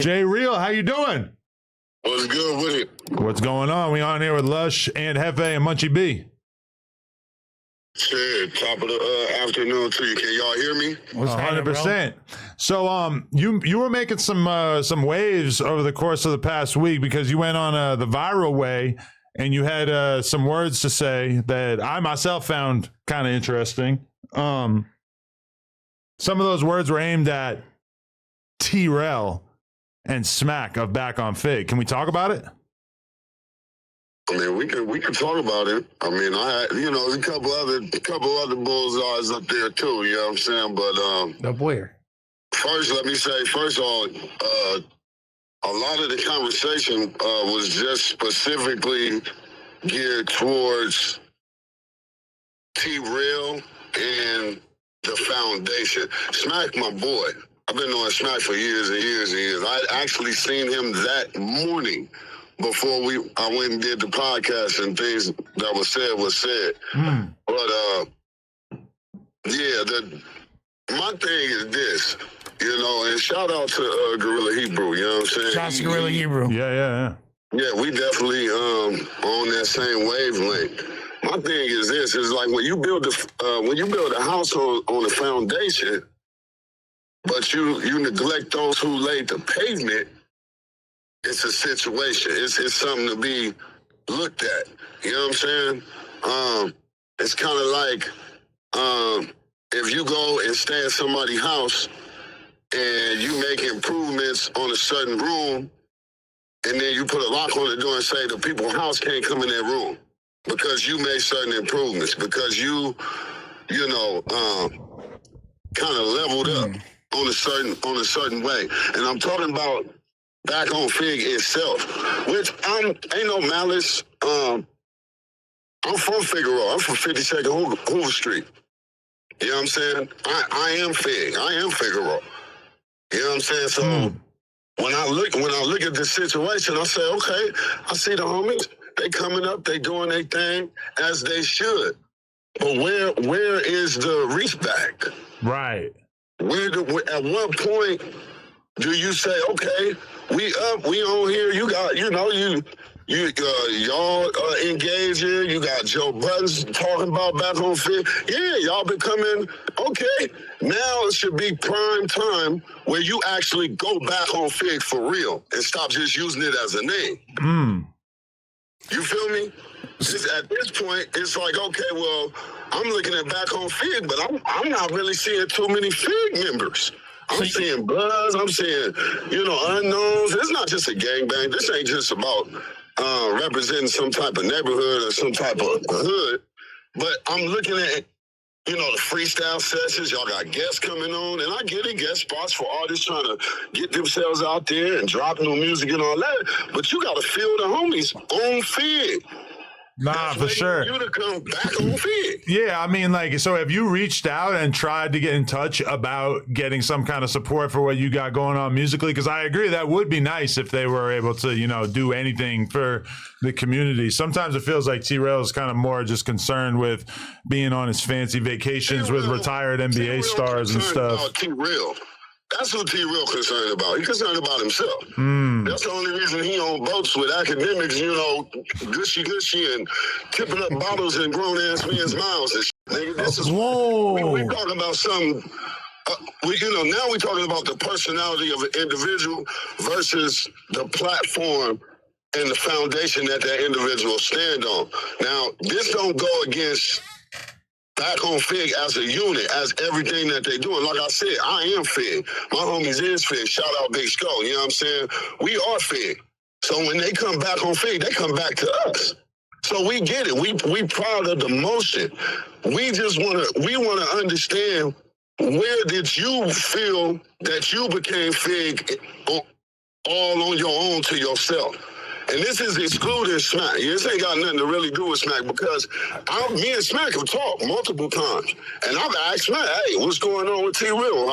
JReal, how you doing? What's good with it? What's going on? We on here with Lush and Hefe and Munchie B. Shit, top of the afternoon to you. Can y'all hear me? 100%. So you were making some waves over the course of the past week because you went on the viral way and you had some words to say that I myself found kind of interesting. Some of those words were aimed at Trell and Smack of Back on Fig. Can we talk about it? I mean, we can talk about it. I mean, a couple other bullseyes up there too. You know what I'm saying? But no boy. First, let me say, first of all, a lot of the conversation was just specifically geared towards JReal and the foundation. Smack, my boy. I've been knowing Smack for years and years and years. I'd actually seen him that morning before I went and did the podcast, and things that was said. But my thing is this, and shout out to Gorilla Hebrew, you know what I'm saying? Shout out to Gorilla Hebrew. Yeah. Yeah, we definitely on that same wavelength. My thing is this: is like when you build a house on a foundation, but you neglect those who laid the pavement. It's a situation. It's something to be looked at. You know what I'm saying? It's kind of like if you go and stay in somebody's house and you make improvements on a certain room, and then you put a lock on the door and say the people's house can't come in that room because you made certain improvements, because you kind of leveled up on a certain way. And I'm talking about Back on Fig itself, which ain't no malice. I'm from Figueroa. I'm from 52nd Hoover Street. You know what I'm saying? I am Fig. I am Figueroa. You know what I'm saying? So when I look at this situation, I say, okay, I see the homies. They coming up. They doing their thing as they should. But where is the reach back? Right. At what point do you say, okay, we up, we on here, you got, y'all engaging, you got Joe Buttons talking about Back on Fig. Yeah, y'all becoming, okay, now it should be prime time where you actually go back on Fig for real and stop just using it as a name. You feel me? At this point, it's like, okay, well, I'm looking at Back on Fig, but I'm not really seeing too many Fig members. I'm seeing Buzz. I'm seeing, unknowns. It's not just a gangbang. This ain't just about representing some type of neighborhood or some type of hood. But I'm looking at, the freestyle sessions. Y'all got guests coming on. And I get it, guest spots for artists trying to get themselves out there and drop new music and all that. But you got to feel the homies on Fig. Nah, for sure. You to come back on Fig. Yeah, I mean, so have you reached out and tried to get in touch about getting some kind of support for what you got going on musically? Because I agree that would be nice if they were able to, do anything for the community. Sometimes it feels like Trell is kind of more just concerned with being on his fancy vacations with retired NBA stars and stuff. T-Real. That's what T-Real concerned about. He's concerned about himself. That's the only reason he on boats with Akademiks, gushy and tipping up bottles in grown-ass men's mouths and shit. Nigga, this is, we talking about something, now we're talking about the personality of an individual versus the platform and the foundation that individual stand on. Now, this don't go against Back on Fig as a unit, as everything that they doing. Like I said, I am Fig. My homies is Fig. Shout out Big Skull. You know what I'm saying? We are Fig. So when they come back on Fig, they come back to us. So we get it. We proud of the motion. We just wanna understand, where did you feel that you became Fig all on your own to yourself? And this is excluding Smack. This ain't got nothing to really do with Smack, because me and Smack have talked multiple times. And I've asked Smack, hey, what's going on with T-Real?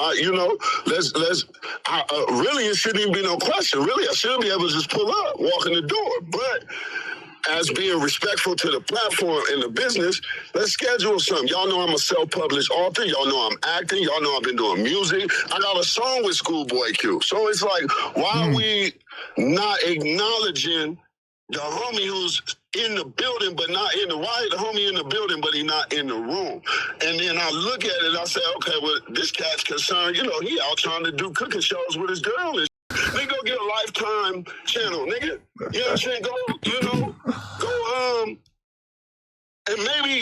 Really, it shouldn't even be no question. Really, I should be able to just pull up, walk in the door. But as being respectful to the platform and the business, let's schedule something. Y'all know I'm a self-published author. Y'all know I'm acting. Y'all know I've been doing music. I got a song with Schoolboy Q. So it's like, why are we not acknowledging the homie who's in the building but not in the riot, the homie in the building but he not in the room? And then I look at it and I say, okay, well, this cat's concerned, he out trying to do cooking shows with his girl and nigga, go get a Lifetime channel, nigga. You know what I'm saying? Go, and maybe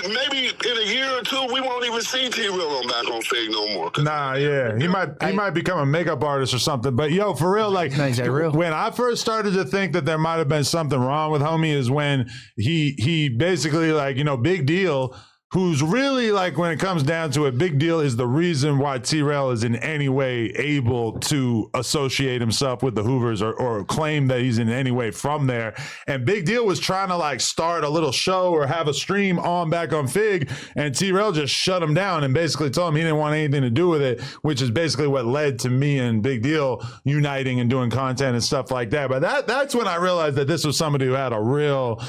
in a year or two, we won't even see T-Real on back on Fig no more. Nah, yeah. He might become a makeup artist or something. But yo, for real, like when I first started to think that there might have been something wrong with homie is when he basically like, Big Deal, who's really like, when it comes down to it, Big Deal is the reason why T-Rail is in any way able to associate himself with the Hoovers or claim that he's in any way from there. And Big Deal was trying to like start a little show or have a stream on back on Fig, and T-Rail just shut him down and basically told him he didn't want anything to do with it, which is basically what led to me and Big Deal uniting and doing content and stuff like that. But that's when I realized that this was somebody who had a real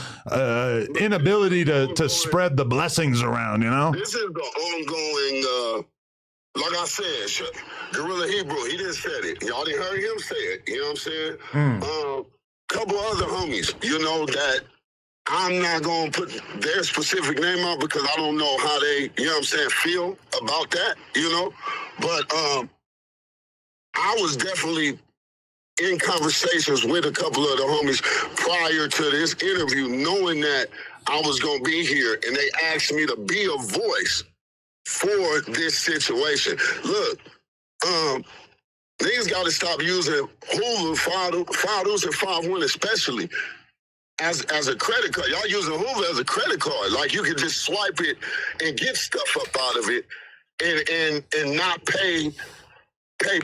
inability to spread the blessings around. This is the ongoing, like I said, Gorilla Hebrew, he didn't say it. Y'all didn't heard him say it, you know what I'm saying? Couple other homies, that I'm not going to put their specific name out because I don't know how they, feel about that, But I was definitely in conversations with a couple of the homies prior to this interview, knowing that I was going to be here, and they asked me to be a voice for this situation. Look, niggas got to stop using Hoover, Feuds, and 5-1 especially as a credit card. Y'all using Hoover as a credit card. Like, you can just swipe it and get stuff up out of it and not pay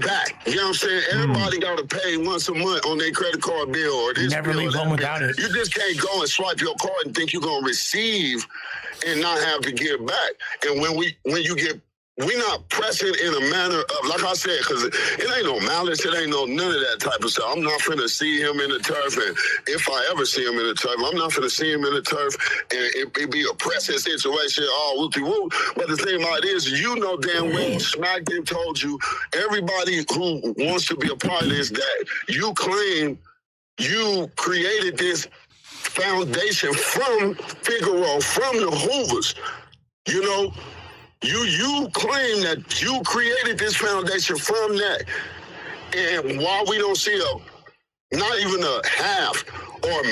back. You know what I'm saying? Everybody got to pay once a month on their credit card bill or this Never bill. leave home without it. You just can't go and swipe your card and think you're going to receive and not have to give back. And we're not pressing in a manner of, like I said, because it ain't no malice, it ain't none of that type of stuff. I'm not finna see him in the turf, and if I ever see him in the turf, I'm not finna see him in the turf, and it be a pressing situation, all whoopty-whoop. But the thing about it is, damn well, Smack them told you, everybody who wants to be a part of this, that you claim you created this foundation from Figaro, from the Hoovers, You claim that you created this foundation from that. And while we don't see not even a half or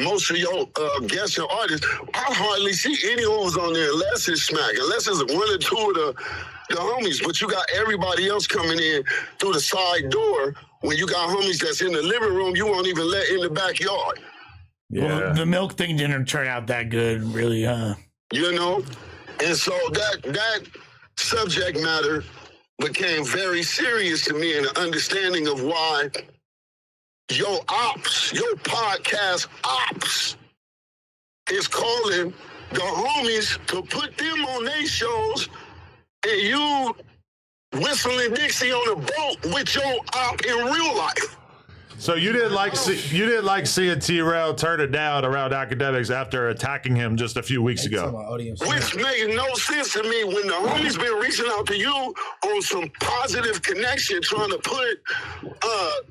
most of your guests and artists, I hardly see any who's on there unless it's Smack, unless it's one or two of the homies. But you got everybody else coming in through the side door. When you got homies that's in the living room, you won't even let in the backyard. Yeah. Well, the milk thing didn't turn out that good, really, huh? And so that subject matter became very serious to me in the understanding of why your podcast ops is calling the homies to put them on their shows, and you whistling Dixie on a boat with your op in real life. So you didn't like seeing T-Rail turn it down around Akademiks after attacking him just a few weeks ago. Which made no sense to me when the homies been reaching out to you on some positive connection, trying to put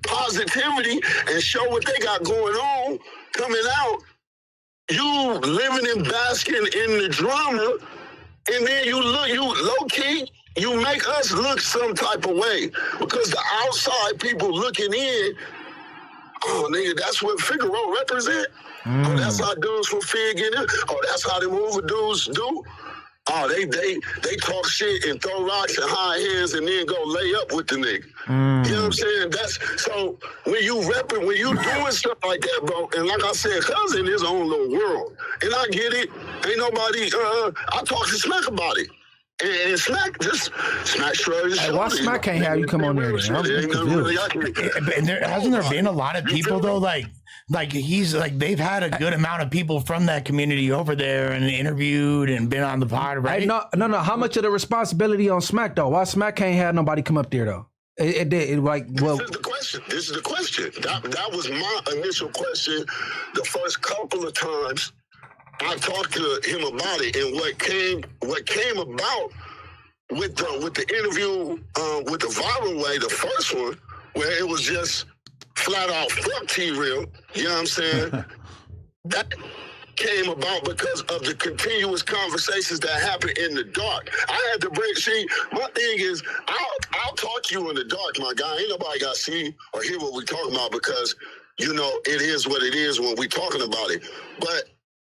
positivity and show what they got going on coming out. You living and basking in the drama, and then you low-key, you make us look some type of way because the outside people looking in, oh, nigga, that's what Figaro represent. Oh, that's how dudes from Fig in it. Oh, that's how them Hoover dudes do. Oh, they talk shit and throw rocks and high hands and then go lay up with the nigga. You know what I'm saying? So when you doing stuff like that, bro, and like I said, cuz in his own little world. And I get it. Ain't nobody, I talk to Smack about it. And Smack shrugs. Hey, why Smack can't have you come on there? And hasn't there been a lot of people though, like they've had a good amount of people from that community over there and interviewed and been on the pod, right? Hey, no. How much of the responsibility on Smack though? Why Smack can't have nobody come up there though? It did. Like, well, This is the question. This is the question. That was my initial question. The first couple of times I talked to him about it, and what came about with the interview with the viral way, the first one, where it was just flat out fuck T-Real. You know what I'm saying? That came about because of the continuous conversations that happen in the dark. I had to break. See, my thing is, I'll talk to you in the dark, my guy. Ain't nobody got to see or hear what we talking about because, you know, it is what it is when we talking about it. But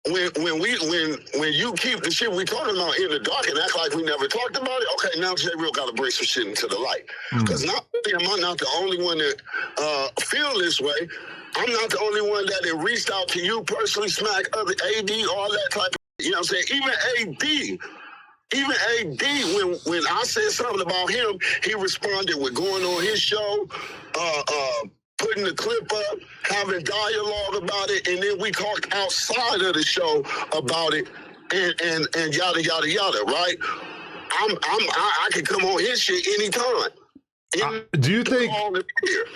when you keep the shit we talking about in the dark and act like we never talked about it, okay, now JReal got to bring some shit into the light. Because not only am I not the only one that feel this way, I'm not the only one that had reached out to you personally, smack other AD, all that type of, you know what I'm saying? Even AD, when I said something about him, he responded with going on his show, putting the clip up, having dialogue about it, and then we talked outside of the show about it, and yada yada yada. Right? I can come on his shit anytime. Do you think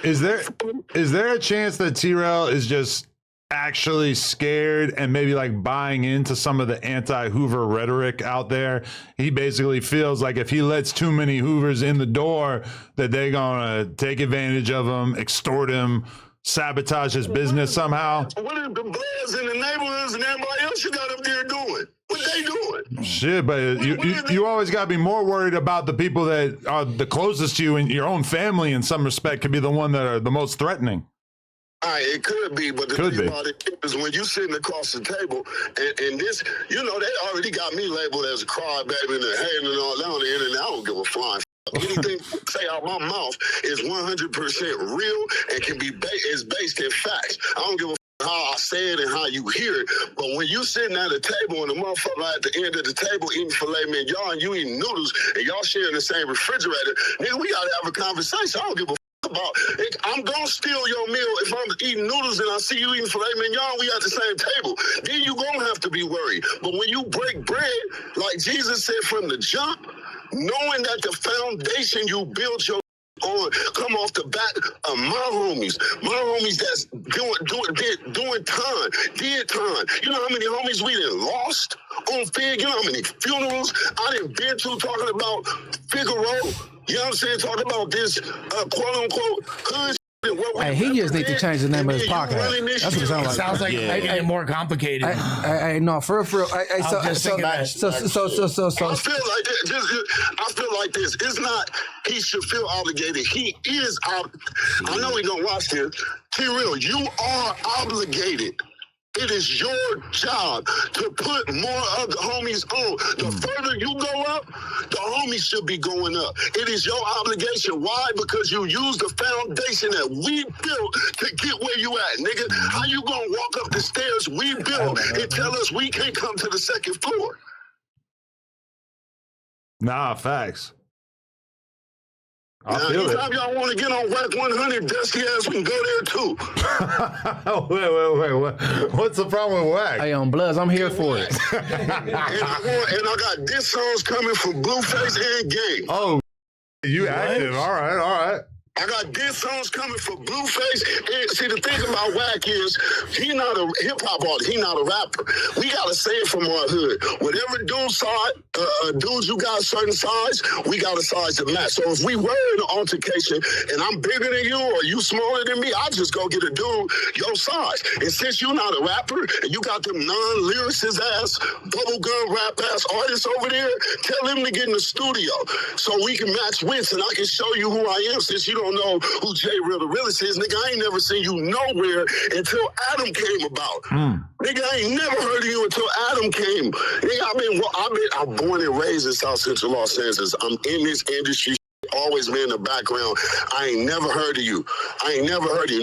is there a chance that T-Real is just actually scared and maybe like buying into some of the anti-Hoover rhetoric out there? He basically feels like if he lets too many Hoovers in the door, that they're gonna take advantage of him, extort him, sabotage his business somehow. What are the Bloods in the neighborhoods and everybody else you got up there doing? What they doing? Shit, but you always got to be more worried about the people that are the closest to you, and your own family in some respect could be the one that are the most threatening. All right, it could be, but the thing about it is when you sitting across the table, and this, you know, they already got me labeled as a crybaby and a hater and all that on the internet. I don't give a flying. Anything say out my mouth is 100% real and can be is based in facts. I don't give a how I say it and how you hear it, but when you sitting at a table and the motherfucker at the end of the table eating filet mignon and you eating noodles and y'all sharing the same refrigerator, nigga, we gotta have a conversation. I don't give a about it. I'm gonna steal your meal if I'm eating noodles and I see you eating filet mignon. We at the same table. Then you gonna have to be worried. But when you break bread, like Jesus said from the jump, knowing that the foundation you built your on come off the back of my homies that's doing time, did time. You know how many homies we done lost on Fig? You know how many funerals I done been to talking about Figaro? You know what I'm saying? Talking about this quote unquote hood. Hey, he just need to change the name of his podcast. That's what it sounds like. Sounds like making it more complicated. No, for real. I feel like this. I feel like this. It's not he should feel obligated. He is I know he gonna watch this. T-Real, you are obligated. It is your job to put more of the homies on. The further you go up, the homies should be going up. It is your obligation. Why? Because you use the foundation that we built to get where you at, nigga. How you gonna walk up the stairs we built and tell us we can't come to the second floor? Nah, facts. Now, anytime y'all want to get on Rack 100, dusty ass, we can go there too. Wait. What's the problem with Wack? Hey, on Bloods, I'm here for it. and I got diss songs coming from Blueface and Game. Oh, you active. All right. I got diss songs coming for Blueface. And see, the thing about Wack is he not a hip-hop artist. He not a rapper. We got to say it from our hood. Whatever dudes you got a certain size, we got a size to match. So if we were in an altercation and I'm bigger than you or you smaller than me, I just go get a dude your size. And since you're not a rapper and you got them non-lyricist ass, bubblegum rap ass artists over there, tell them to get in the studio so we can match wits and I can show you who I am since you don't know who JReal the realest is. Nigga, I ain't never seen you nowhere until Adam came about. Nigga, I ain't never heard of you until Adam came. Nigga, I'm born and raised in South Central Los Angeles. I'm in this industry, always been in the background. I ain't never heard of you.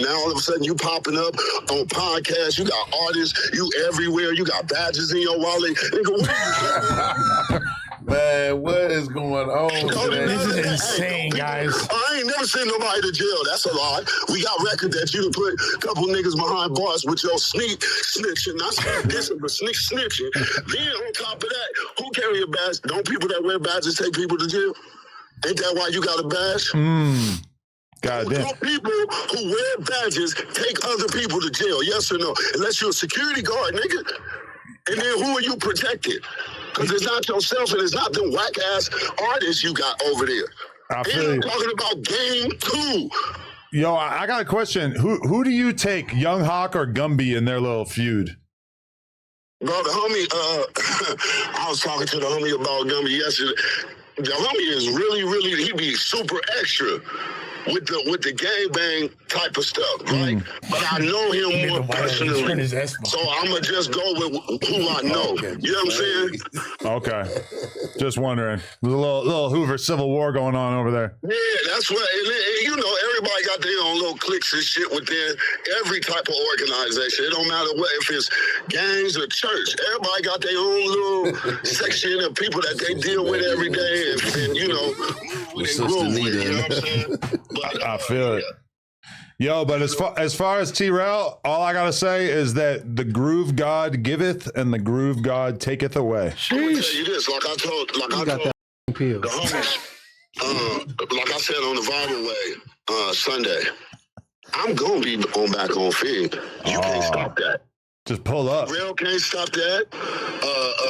Now all of a sudden you popping up on podcasts. You got artists. You everywhere. You got badges in your wallet. Nigga, what are you doing? Man, what is going on today? This is insane, guys. I ain't never seen nobody to jail. That's a lie. We got record that you put a couple niggas behind bars with your snitching. Not snitching, but snitching. Then on top of that, who carry a badge? Don't people that wear badges take people to jail? Ain't that why you got a badge? God damn. Don't people who wear badges take other people to jail? Yes or no? Unless you're a security guard, nigga. And then who are you protecting? Because it's not yourself and it's not them whack-ass artists you got over there. I And feel I'm you. talking about game 2. Yo, I got a question. Who do you take, Young Hawk or Gumby, in their little feud? Bro, the homie, I was talking to the homie about Gumby yesterday. The homie is really, he be super extra with the gangbang type of stuff, right? But I know him more personally, so I'm going to just go with who I know. You know what I'm saying? Okay. Just wondering. There's a little Hoover civil war going on over there. Yeah, that's what, and you know, everybody got their own little cliques and shit within every type of organization. It don't matter what, if it's gangs or church. Everybody got their own little section of people that they deal with every day and you know, and grow with, you know what I'm saying? But, I feel it. Yo, but as far as JReal, all I gotta say is that the groove God giveth and the groove God taketh away. I'm gonna tell you this, like I told that appeal. the homies, like I said on the viral way Sunday, I'm gonna be back on feed. You can't stop that. Just pull up. Rail can't stop that.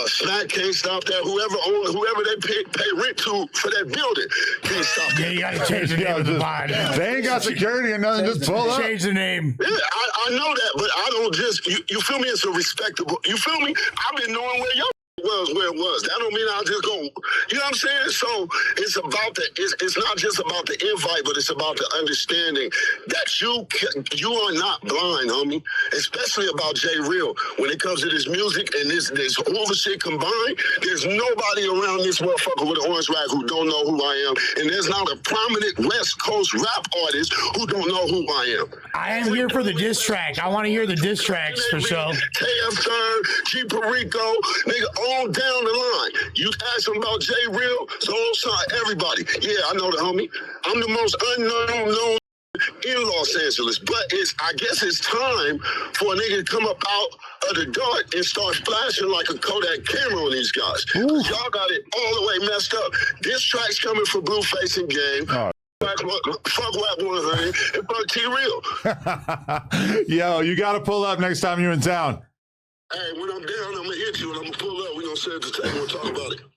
Snack can't stop that. Whoever they pay rent to for that building can't stop that. Yeah, you gotta change the name of the line. They ain't got security or nothing. Just pull up. Change the name. Yeah, I know that, but I don't just, you feel me? It's a respectable, you feel me? I've been knowing where y'all was where it was. That don't mean I'll just go, you know what I'm saying? So it's about it's not just about the invite, but it's about the understanding that you are not blind, homie, especially about JReal. When it comes to this music and this Hoover shit combined, there's nobody around this motherfucker with an orange rag who don't know who I am. And there's not a prominent West Coast rap artist who don't know who I am. I am here for the diss track. I want to hear the diss tracks for sure. KF3rd, G Perico, nigga, on down the line. You ask them about JReal, so everybody. Yeah, I know the homie. I'm the most known in Los Angeles, but I guess it's time for a nigga to come up out of the dark and start flashing like a Kodak camera on these guys. Y'all got it all the way messed up. This track's coming for Blueface and Game. Oh. Fuck Wap 100 and fuck JReal. Yo, you got to pull up next time you're in town. Hey, when I'm down, I'm gonna hit you and I'm gonna pull up. We gonna sit at the table and talk about it.